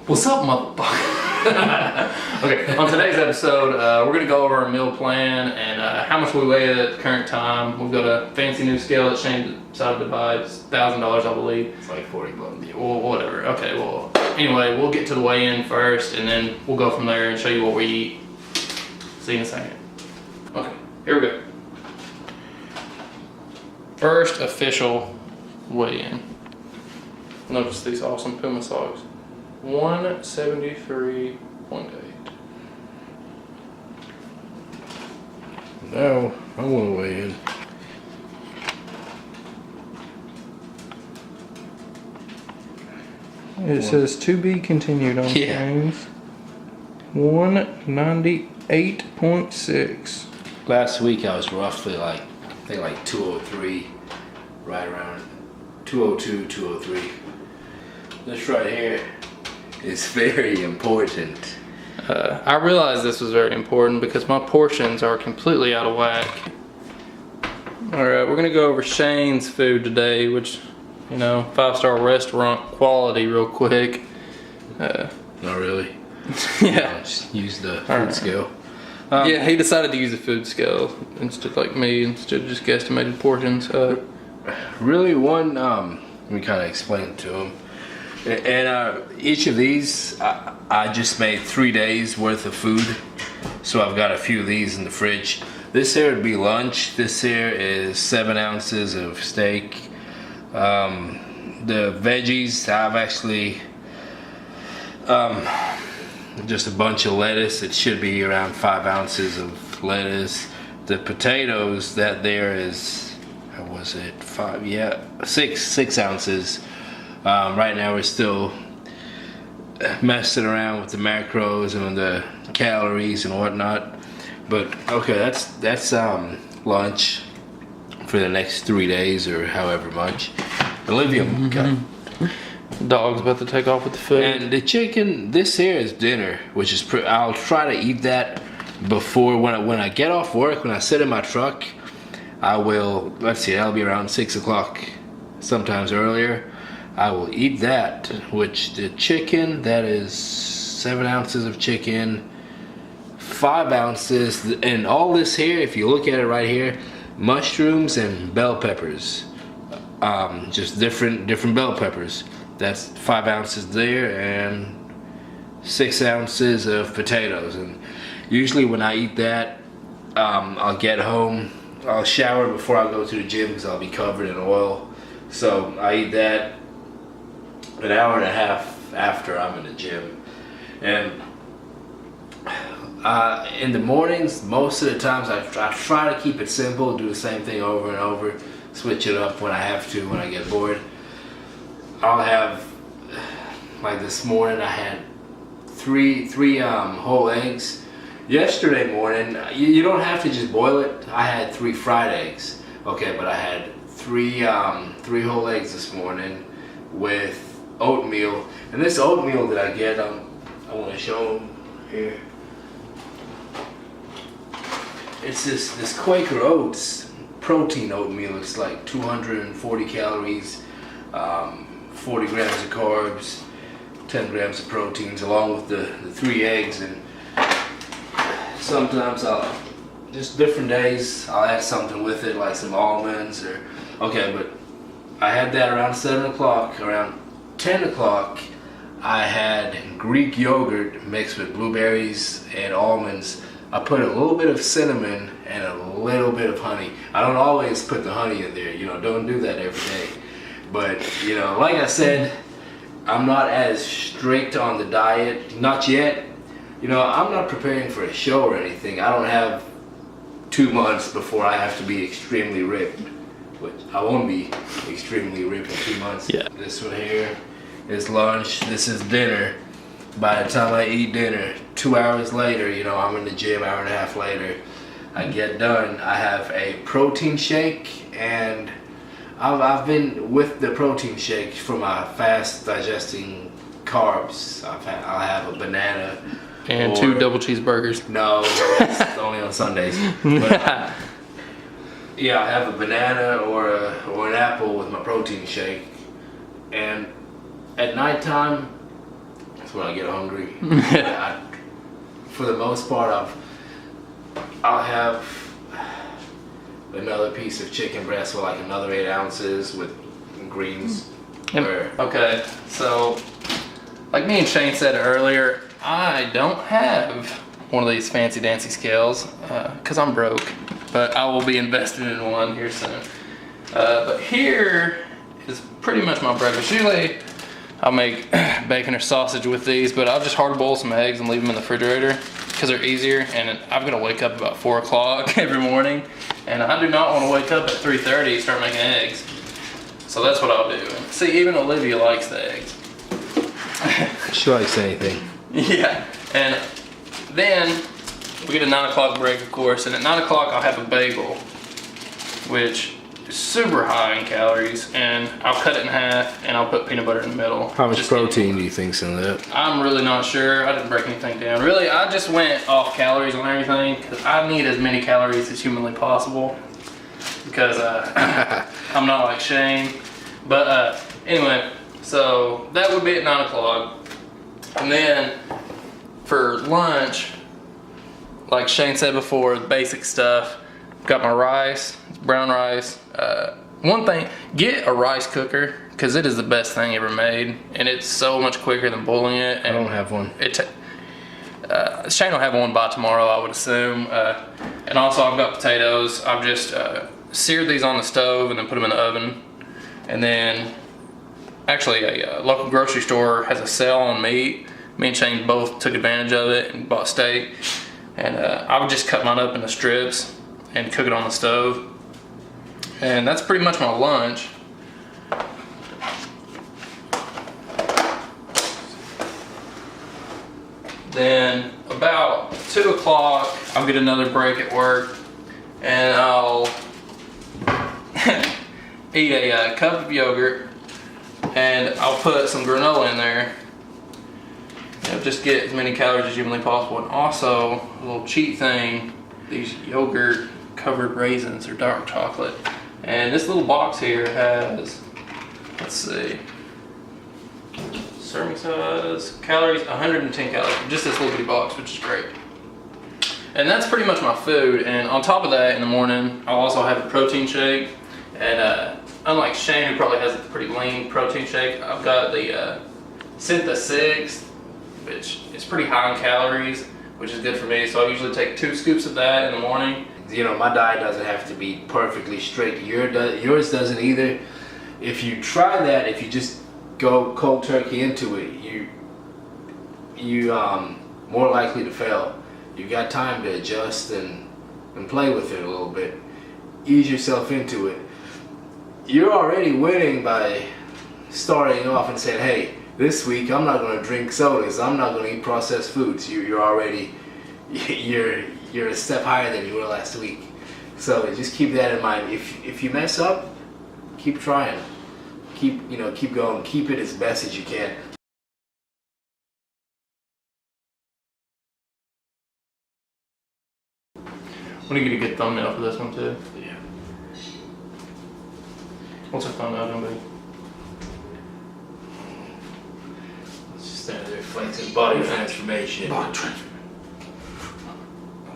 What's up, motherfucker? Okay, on today's episode, we're going to go over our meal plan and how much we weigh at the current time. We've got a fancy new scale that Shane decided to buy. It's $1,000, I believe. It's like 40 bucks. Well, whatever. Okay, well, anyway, we'll get to the weigh-in first, and then we'll go from there and show you what we eat. See you in a second. Okay, here we go. First official weigh-in. Notice these awesome Puma socks. 173.8. Now, I want to weigh in. It says to be continued on Shane's. 198.6. Last week I was roughly like, I think like 203, right around 202, 203. This right here is very important. I realized this was very important because my portions are completely out of whack. Alright, we're gonna go over Shane's food today, which, you know, 5-star restaurant quality real quick. Not really. Yeah. Just use the food scale. Yeah, he decided to use a food scale instead, like me, instead of just guesstimated portions. Really, one, let me kind of explain it to him. And each of these, I just made 3 days worth of food. So I've got a few of these in the fridge. This here would be lunch. This here is 7 ounces of steak. The veggies, I've actually, just a bunch of lettuce. It should be around 5 ounces of lettuce. The potatoes, that there is, how was it, 5? Yeah, 6 ounces. Right now we're still messing around with the macros and the calories and whatnot. But okay, that's lunch for the next 3 days or however much. Olivia, Dog's about to take off with the food. and the chicken. This here is dinner, which is I'll try to eat that before when I get off work. When I sit in my truck, I will. Let's see, that'll be around 6 o'clock, sometimes earlier. I will eat that, which the chicken, that is 7 ounces of chicken, 5 ounces, and all this here, if you look at it right here, mushrooms and bell peppers, just different bell peppers. That's 5 ounces there, and 6 ounces of potatoes. And usually when I eat that, I'll get home, I'll shower before I go to the gym because I'll be covered in oil. So I eat that an hour and a half after I'm in the gym. And in the mornings, most of the times I try to keep it simple, do the same thing over and over, switch it up when I have to, when I get bored. I'll have, like this morning I had three whole eggs. Yesterday morning, you don't have to just boil it. I had 3 fried eggs. Okay, but I had three whole eggs this morning with oatmeal. And this oatmeal that I get, I want to show them here. It's this Quaker Oats protein oatmeal. It's like 240 calories, 40 grams of carbs, 10 grams of proteins, along with the 3 eggs. And sometimes just different days, I'll add something with it, like some almonds or, okay, but I had that around 7 o'clock. Around 10 o'clock, I had Greek yogurt mixed with blueberries and almonds. I put a little bit of cinnamon and a little bit of honey. I don't always put the honey in there, you know, don't do that every day. But, you know, like I said, I'm not as strict on the diet, not yet. You know, I'm not preparing for a show or anything. I don't have 2 months before I have to be extremely ripped. Which I won't be extremely ripped in 2 months. Yeah. This one here is lunch. This is dinner. By the time I eat dinner, 2 hours later, you know, I'm in the gym, hour and a half later, I get done. I have a protein shake, and I've been with the protein shake for my fast digesting carbs. I'll have a banana. And 2 double cheeseburgers. No, it's only on Sundays. But, yeah, I have a banana or an apple with my protein shake. And at nighttime, That's when I get hungry. For the most part, I'll have another piece of chicken breast with like another 8 ounces with greens. Okay, so like me and Shane said earlier, I don't have one of these fancy dancy scales because I'm broke, but I will be investing in one here soon. But here is pretty much my breakfast. Usually I'll make bacon or sausage with these, but I'll just hard boil some eggs and leave them in the refrigerator because they're easier, and I'm gonna wake up about 4 o'clock every morning, and I do not want to wake up at 3:30 and start making eggs. So that's what I'll do. See, even Olivia likes the eggs. She likes anything. Yeah, and then we get a 9 o'clock break, of course, and at 9 o'clock I'll have a bagel, which is super high in calories, and I'll cut it in half and I'll put peanut butter in the middle. How much protein do you think's in that? I'm really not sure. I didn't break anything down. Really, I just went off calories on everything because I need as many calories as humanly possible because I'm not like Shane. But anyway, so that would be at 9 o'clock. And then for lunch, like Shane said before, the basic stuff. Got my rice, brown rice. One thing, get a rice cooker because it is the best thing ever made, and it's so much quicker than boiling it. And I don't have one. Shane will have one by tomorrow, I would assume. And also, I've got potatoes. I've just seared these on the stove and then put them in the oven. And then, actually, a local grocery store has a sale on meat. Me and Shane both took advantage of it and bought steak. And I would just cut mine up into strips and cook it on the stove. And that's pretty much my lunch. Then about 2 o'clock, I'll get another break at work and I'll eat a cup of yogurt and I'll put some granola in there. Just get as many calories as humanly possible. And also, a little cheat thing, these yogurt covered raisins or dark chocolate. And this little box here has, let's see, serving size, calories, 110 calories, just this little bitty box, which is great. And that's pretty much my food. And on top of that, in the morning, I'll also have a protein shake. And unlike Shane, who probably has a pretty lean protein shake, I've got the Syntha 6, which is pretty high in calories, which is good for me. So I usually take 2 scoops of that in the morning. You know, my diet doesn't have to be perfectly straight. Yours doesn't either. If you try that, if you just go cold turkey into it, you more likely to fail. You got time to adjust and play with it a little bit. Ease yourself into it. You're already winning by starting off and saying, hey, this week I'm not going to drink sodas, I'm not going to eat processed foods. You're already, you're a step higher than you were last week. So just keep that in mind. If you mess up, keep trying. Keep going. Keep it as best as you can. I'm gonna get a good thumbnail for this one too. Yeah. What's a thumbnail gonna be? Let's just stand there flexing body transformation. Body transformation.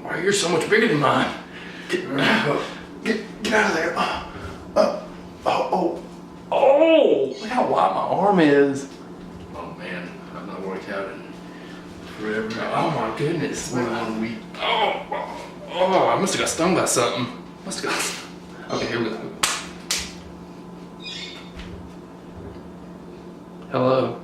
Wow, you're so much bigger than mine. Get out of there. Oh! Look how wide my arm is. Oh man, I've not worked out in forever. Oh my goodness. 1 week. Oh, I must have got stung by something. Okay, here we go. Hello.